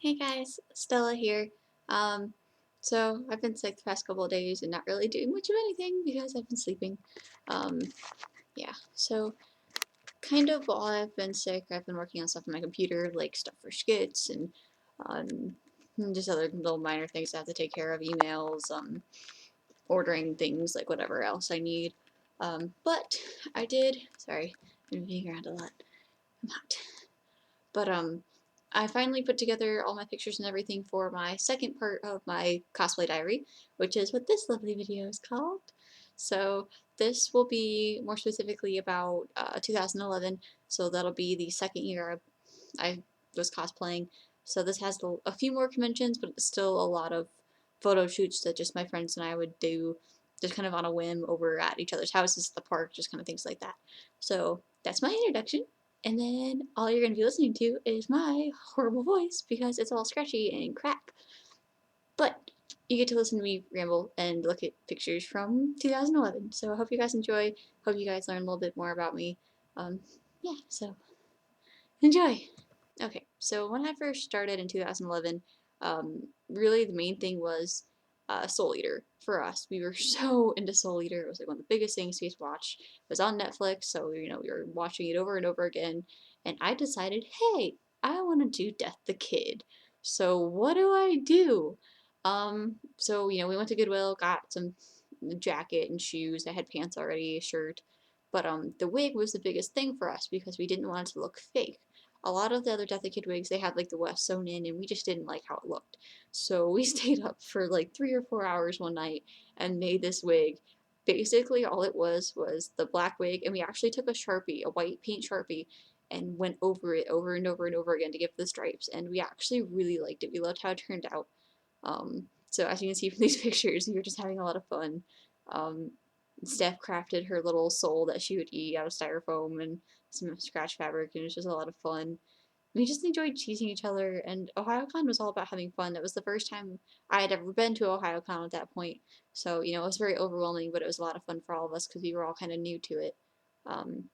Hey guys, Stella here. Um, so I've been sick the past couple of days and not really doing much of anything because I've been sleeping. Um, yeah, so kind of while I've been sick, I've been working on stuff on my computer, like stuff for skits um, and just other little minor things I have to take care of, emails, ordering things, like whatever else I need. But I did, sorry, I've been moving around a lot. I'm hot. But I finally put together all my pictures and everything for my second part of my cosplay diary, which is what this lovely video is called. So this will be more specifically about 2011. So that'll be the second year I was cosplaying. So this has a few more conventions, but it's still a lot of photo shoots that just my friends and I would do just kind of on a whim over at each other's houses at the park, just kind of things like that. So that's my introduction. And then all you're going to be listening to is my horrible voice because it's all scratchy and crap. But you get to listen to me ramble and look at pictures from 2011. So I hope you guys enjoy. Hope you guys learn a little bit more about me. Yeah, so enjoy. Okay, so when I first started in 2011, really the main thing was Soul Eater for us. We were so into Soul Eater. It was like one of the biggest things we used to watch. It was on Netflix, so we were watching it over and over again. And I decided, hey, I want to do Death the Kid. So what do I do? So we went to Goodwill, got some jacket and shoes. I had pants already, a shirt, but the wig was the biggest thing for us because we didn't want it to look fake. A lot of the other Death the Kid wigs, they had like the weft sewn in, and we just didn't like how it looked. So we stayed up for like 3 or 4 hours one night and made this wig. Basically, all it was the black wig, and we actually took a Sharpie, a white paint Sharpie, and went over it over and over and over again to get the stripes. And we actually really liked it. We loved how it turned out. So as you can see from these pictures, we were just having a lot of fun. Um, Steph crafted her little soul that she would eat out of styrofoam and some scratch fabric, and it was just a lot of fun. We just enjoyed teasing each other, and OhioCon was all about having fun. That was the first time I had ever been to OhioCon at that point, so it was very overwhelming, but it was a lot of fun for all of us because we were all kind of new to it. Um,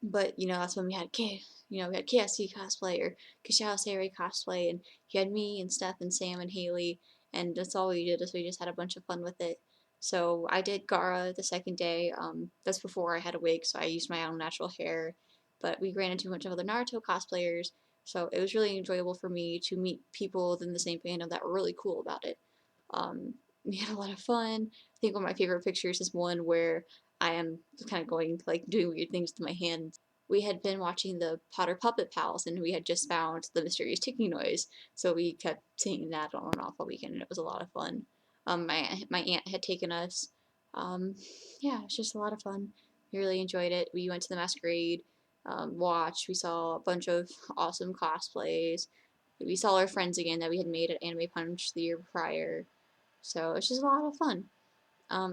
but that's when we had KSC cosplay or Kashao Seri cosplay, and you had me and Steph and Sam and Haley, and that's all we did is we just had a bunch of fun with it. So I did Gaara the second day. That's before I had a wig, so I used my own natural hair. But we ran into a bunch of other Naruto cosplayers, so it was really enjoyable for me to meet people within the same fandom that were really cool about it. Um, we had a lot of fun. I think one of my favorite pictures is one where I am kind of going like doing weird things to my hands. We had been watching the Potter Puppet Pals, and we had just found the mysterious ticking noise, so we kept singing that on and off all weekend, and it was a lot of fun. My aunt had taken us. Yeah, it was just a lot of fun. We really enjoyed it. We went to the Masquerade, watched. We saw a bunch of awesome cosplays. We saw our friends again that we had made at Anime Punch the year prior. So it was just a lot of fun.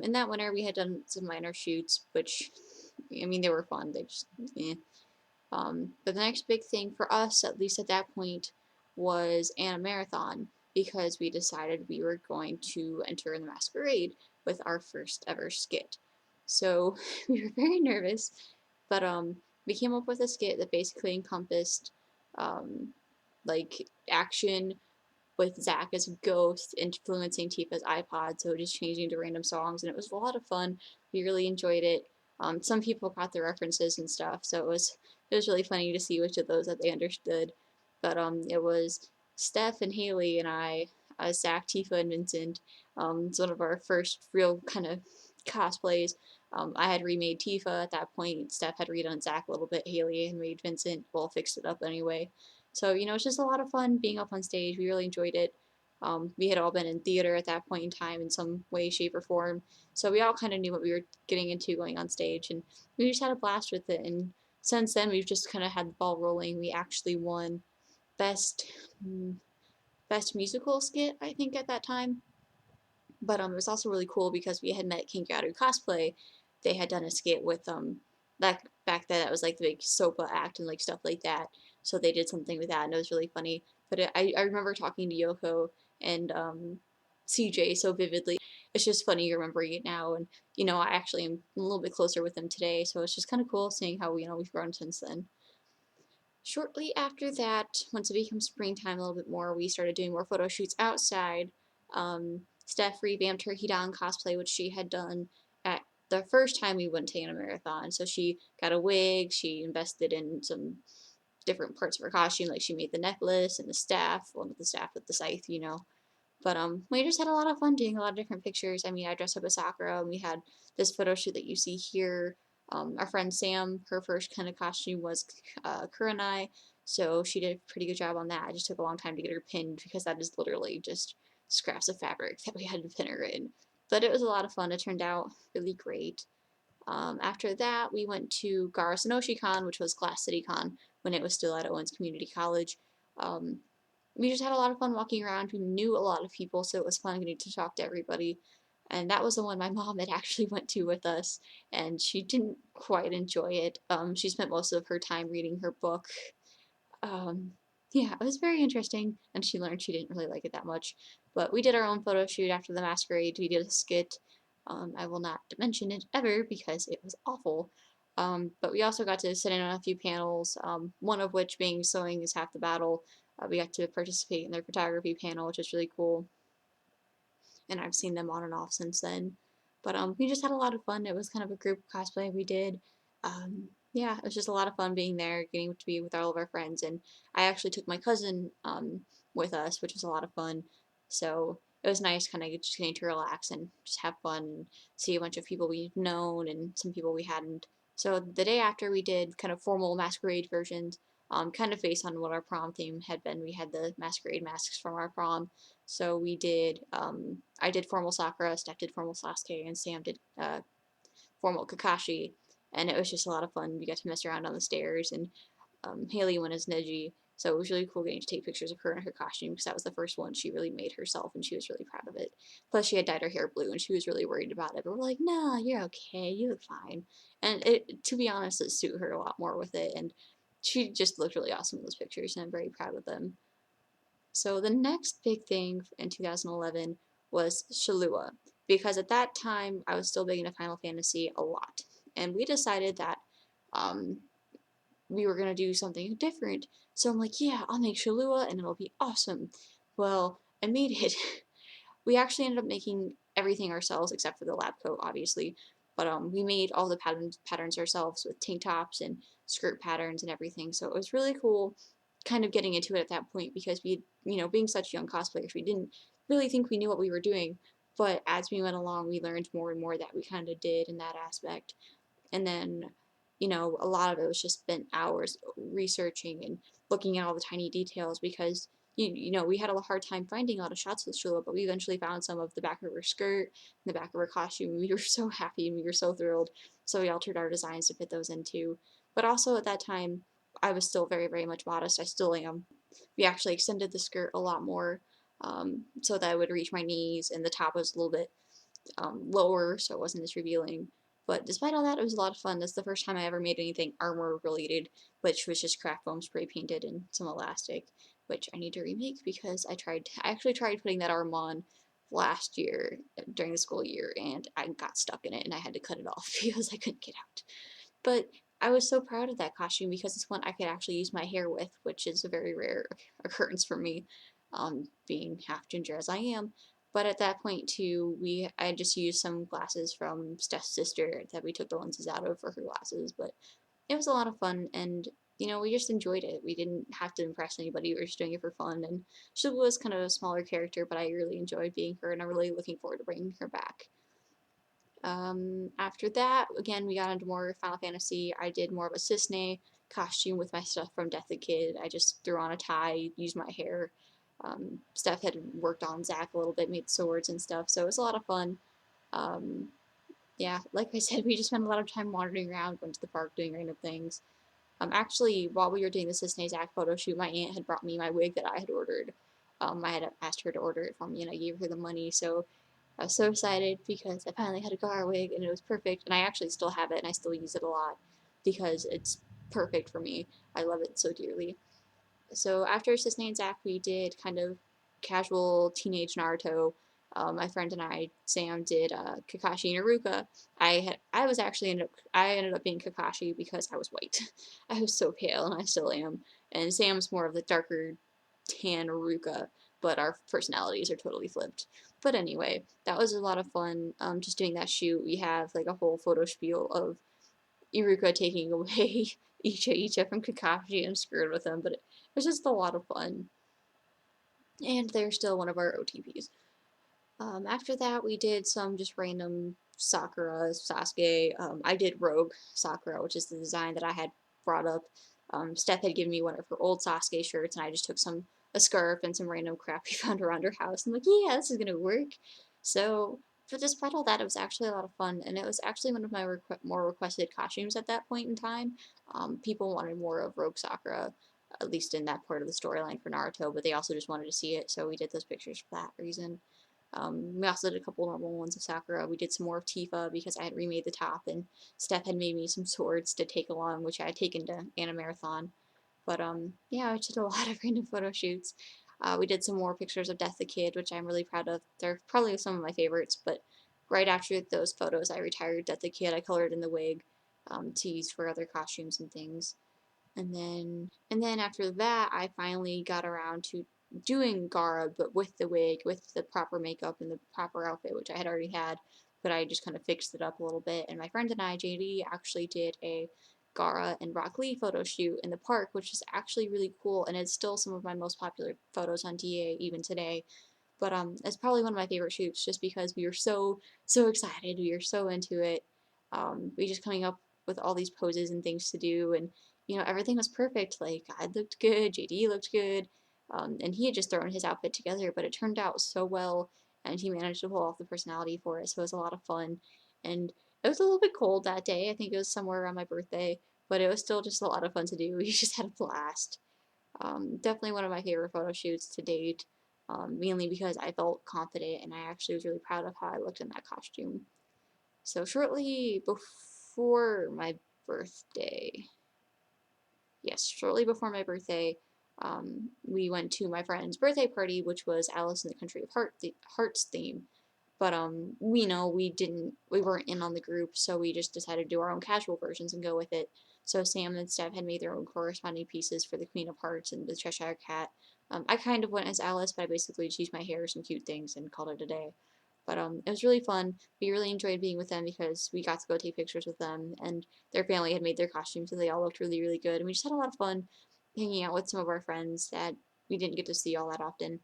In that winter, we had done some minor shoots, which, I mean, they were fun. They just, eh. But the next big thing for us, at least at that point, was Anna Marathon because we decided we were going to enter the Masquerade with our first ever skit. So we were very nervous, but we came up with a skit that basically encompassed um, like action with Zach as a ghost influencing Tifa's iPod, so just changing to random songs, and it was a lot of fun. We really enjoyed it. Some people caught the references and stuff, so it was really funny to see which of those that they understood. But it was Steph and Haley and I, Zach, Tifa, and Vincent. It's one of our first real kind of cosplays. I had remade Tifa at that point. Steph had redone Zach a little bit. Haley had made Vincent. Well, fixed it up anyway. So, it's just a lot of fun being up on stage. We really enjoyed it. We had all been in theater at that point in time in some way, shape, or form. So we all kind of knew what we were getting into going on stage. And we just had a blast with it. And since then, we've just kind of had the ball rolling. We actually won best mm, best musical skit, I think, at that time. But it was also really cool because we had met King Garu Cosplay. They had done a skit with back then that was like the big SOPA act and like stuff like that. So they did something with that, and it was really funny. But I remember talking to Yoko and CJ so vividly. It's just funny remembering it now, and I actually am a little bit closer with them today. So it's just kind of cool seeing how we've grown since then. Shortly after that, once it became springtime a little bit more, we started doing more photo shoots outside. Steph revamped her Hidan cosplay, which she had done at the first time we went to Anna Marathon. So she got a wig, she invested in some different parts of her costume, like she made the necklace and the staff, well, not the staff, but the scythe, you know. But we just had a lot of fun doing a lot of different pictures. I mean, I dressed up as Sakura, and we had this photo shoot that you see here. Our friend Sam, her first kind of costume was Kurenai, so she did a pretty good job on that. It just took a long time to get her pinned because that is literally just scraps of fabric that we had to pin her in. But it was a lot of fun. It turned out really great. After that, we went to Gaara which was Glass City Con when it was still at Owens Community College. Um, we just had a lot of fun walking around. We knew a lot of people, so it was fun getting to talk to everybody. And that was the one my mom had actually went to with us, and she didn't quite enjoy it. She spent most of her time reading her book. Um, yeah, it was very interesting, and she learned she didn't really like it that much. But we did our own photo shoot after the masquerade. We did a skit. I will not mention it ever because it was awful. But we also got to sit in on a few panels, one of which being Sewing is Half the Battle. We got to participate in their photography panel, which was really cool, and I've seen them on and off since then. But we just had a lot of fun. It was kind of a group cosplay we did. Yeah, it was just a lot of fun being there, getting to be with all of our friends, and I actually took my cousin with us, which was a lot of fun. So it was nice, kind of just getting to relax and just have fun, and see a bunch of people we've known and some people we hadn't. So the day after, we did kind of formal masquerade versions, kind of based on what our prom theme had been. We had the masquerade masks from our prom, so we did, I did formal Sakura, Steph did formal Sasuke, and Sam did formal Kakashi. And it was just a lot of fun. We got to mess around on the stairs, and Haley went as Neji. So it was really cool getting to take pictures of her in her costume because that was the first one she really made herself, and she was really proud of it. Plus, she had dyed her hair blue, and she was really worried about it. But we're like, "Nah, you're okay. You look fine." And to be honest, it suited her a lot more with it, and she just looked really awesome in those pictures, and I'm very proud of them. So the next big thing in 2011 was Cholewa, because at that time I was still big into Final Fantasy a lot, and we decided that um, we were gonna do something different. So I'm like, yeah, I'll make Cholewa and it'll be awesome. Well, I made it. We actually ended up making everything ourselves except for the lab coat, obviously. But we made all the patterns ourselves with tank tops and skirt patterns and everything. So it was really cool, kind of getting into it at that point because we, being such young cosplayers, we didn't really think we knew what we were doing. But as we went along, we learned more and more that we kind of did in that aspect. And then, a lot of it was just spent hours researching and looking at all the tiny details because we had a hard time finding a lot of shots of Shula, but we eventually found some of the back of her skirt and the back of her costume. We were so happy and we were so thrilled. So we altered our designs to fit those in too. But also at that time, I was still very, very much modest. I still am. We actually extended the skirt a lot more, so that it would reach my knees, and the top was a little bit lower, so it wasn't as revealing. But despite all that, it was a lot of fun. That's the first time I ever made anything armor related, which was just craft foam spray painted and some elastic, which I need to remake because I actually tried putting that arm on last year during the school year, and I got stuck in it and I had to cut it off because I couldn't get out. But I was so proud of that costume because it's one I could actually use my hair with, which is a very rare occurrence for me, being half ginger as I am. But at that point too, I just used some glasses from Steph's sister that we took the lenses out of for her glasses. But it was a lot of fun, and we just enjoyed it. We didn't have to impress anybody. We were just doing it for fun. And she was kind of a smaller character, but I really enjoyed being her, and I'm really looking forward to bringing her back. After that, again, we got into more Final Fantasy. I did more of a Cisne costume with my stuff from Death the Kid. I just threw on a tie, used my hair. Steph had worked on Zack a little bit, made swords and stuff, so it was a lot of fun. Um, yeah, like I said, we just spent a lot of time wandering around, going to the park, doing random things. Actually, while we were doing the Cisne Zack photo shoot, my aunt had brought me my wig that I had ordered. I had asked her to order it for me, and I gave her the money, so I was so excited because I finally had a Gaara wig and it was perfect. And I actually still have it and I still use it a lot because it's perfect for me. I love it so dearly. So after Cisne and Zack, we did kind of casual teenage Naruto. My friend and I, Sam, did Kakashi and Iruka. I ended up being Kakashi because I was white. I was so pale, and I still am. And Sam's more of the darker tan Iruka, but our personalities are totally flipped. But anyway, that was a lot of fun. Just doing that shoot. We have like a whole photo spiel of Iruka taking away Icha from Kakashi and screwed with him, but it was just a lot of fun. And they're still one of our OTPs. After that, we did some just random Sakura, Sasuke. I did Rogue Sakura, which is the design that I had brought up. Steph had given me one of her old Sasuke shirts, and I just took a scarf and some random crap we found around her house. I'm like, yeah, this is gonna work. So despite all that, it was actually a lot of fun, and it was actually one of my more requested costumes at that point in time. People wanted more of Rogue Sakura, at least in that part of the storyline for Naruto, but they also just wanted to see it, so we did those pictures for that reason. We also did a couple normal ones of Sakura. We did some more of Tifa because I had remade the top, and Steph had made me some swords to take along, which I had taken to Anna Marathon. But yeah, I did a lot of random photo shoots. We did some more pictures of Death the Kid, which I'm really proud of. They're probably some of my favorites. But right after those photos, I retired Death the Kid. I colored in the wig to use for other costumes and things. And then after that, I finally got around to doing Gaara, but with the wig, with the proper makeup and the proper outfit, which I had already had, but I just kind of fixed it up a little bit. And my friend and I, JD, actually did a Gaara and Broccoli photo shoot in the park, which is actually really cool, and it's still some of my most popular photos on DA even today. But it's probably one of my favorite shoots just because we were so excited, we were so into it. We just coming up with all these poses and things to do, and everything was perfect. Like I looked good, JD looked good, and he had just thrown his outfit together, but it turned out so well, and he managed to pull off the personality for it. So it was a lot of fun, and it was a little bit cold that day. I think it was somewhere around my birthday, but it was still just a lot of fun to do. We just had a blast. Definitely one of my favorite photo shoots to date, mainly because I felt confident and I actually was really proud of how I looked in that costume. So shortly before my birthday, yes, shortly before my birthday, we went to my friend's birthday party, which was Alice in the Country of Hearts theme. But we weren't in on the group, so we just decided to do our own casual versions and go with it. So Sam and Steph had made their own corresponding pieces for the Queen of Hearts and the Cheshire Cat. I kind of went as Alice, but I basically just used my hair, some cute things, and called it a day. But it was really fun. We really enjoyed being with them because we got to go take pictures with them, and their family had made their costumes, so they all looked really, really good. And we just had a lot of fun hanging out with some of our friends that we didn't get to see all that often.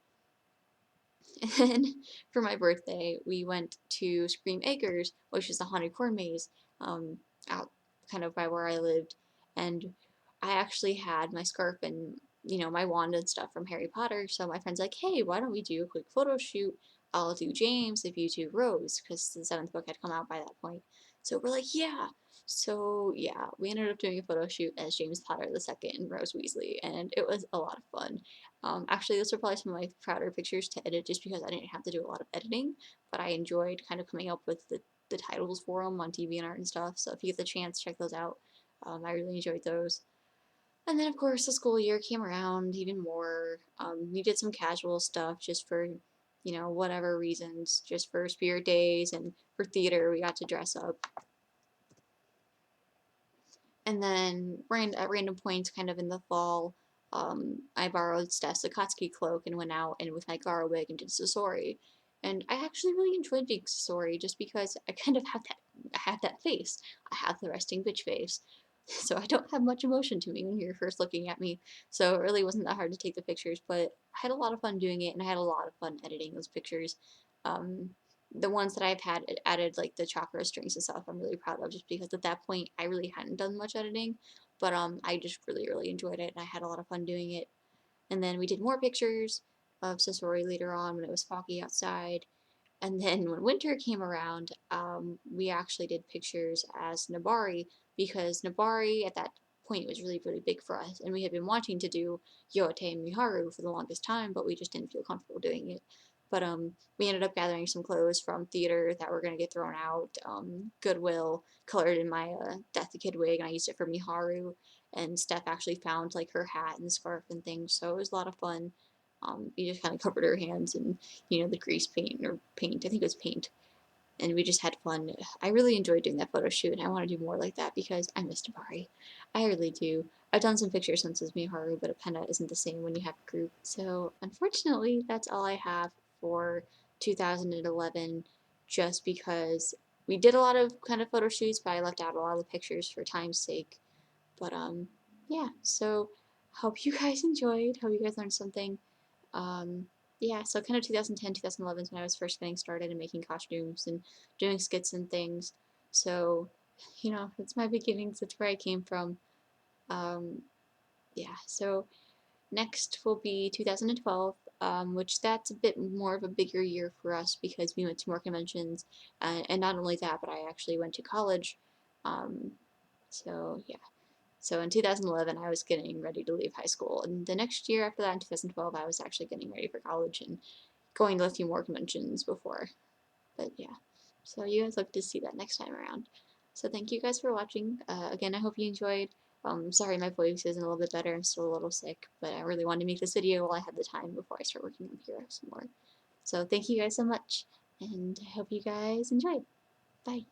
And then for my birthday, we went to Scream Acres, which is the haunted corn maze, out kind of by where I lived. And I actually had my scarf and my wand and stuff from Harry Potter. So my friend's like, "Hey, why don't we do a quick photo shoot? I'll do James if you do Rose," because the seventh book had come out by that point. So we're like, "Yeah." So yeah, we ended up doing a photo shoot as James Potter the second and Rose Weasley, and it was a lot of fun. Actually, those are probably some of my prouder pictures to edit just because I didn't have to do a lot of editing, but I enjoyed kind of coming up with the titles for them on DeviantArt and stuff. So if you get the chance, check those out. I really enjoyed those. And then, of course, the school year came around even more. We did some casual stuff just for, whatever reasons, just for spirit days and for theater. We got to dress up. And then at random points, kind of in the fall, I borrowed Steph's Akatsuki cloak and went out and with my Gaara wig and did Sasori. And I actually really enjoyed being Sasori just because I kind of have that face. I have the resting bitch face. So I don't have much emotion to me when you're first looking at me. So it really wasn't that hard to take the pictures, but I had a lot of fun doing it and I had a lot of fun editing those pictures. Um, the ones that I've had added like the chakra strings and stuff I'm really proud of just because at that point I really hadn't done much editing, but I just really enjoyed it and I had a lot of fun doing it. And then we did more pictures of Sasori later on when it was foggy outside. And then when winter came around, we actually did pictures as Nabari because Nabari at that point was really big for us, and we had been wanting to do Yote and Miharu for the longest time, but we just didn't feel comfortable doing it. But we ended up gathering some clothes from theater that were gonna get thrown out. Goodwill colored in my Death the Kid wig, and I used it for Miharu. And Steph actually found like her hat and scarf and things, so it was a lot of fun. We just kind of covered our hands in, the grease paint or paint. I think it was paint, and we just had fun. I really enjoyed doing that photo shoot, and I want to do more like that because I miss Tabari. I really do. I've done some pictures since it's me Haru, but it kind of isn't the same when you have a group. So unfortunately, that's all I have for 2011, just because we did a lot of kind of photo shoots, but I left out a lot of the pictures for time's sake. But yeah. So hope you guys enjoyed. Hope you guys learned something. Um, yeah, so kind of 2010, 2011 is when I was first getting started and making costumes and doing skits and things. So, that's my beginnings. That's where I came from. Um, yeah, so next will be 2012, which that's a bit more of a bigger year for us because we went to more conventions, and not only that, but I actually went to college. Um, so yeah. So in 2011, I was getting ready to leave high school, and the next year after that, in 2012, I was actually getting ready for college and going to a few more conventions before. But yeah, so you guys look to see that next time around. So thank you guys for watching. Again, I hope you enjoyed. Sorry my voice isn't a little bit better. I'm still a little sick, but I really wanted to make this video while I had the time before I start working on Hero some more. So thank you guys so much, and I hope you guys enjoyed. Bye.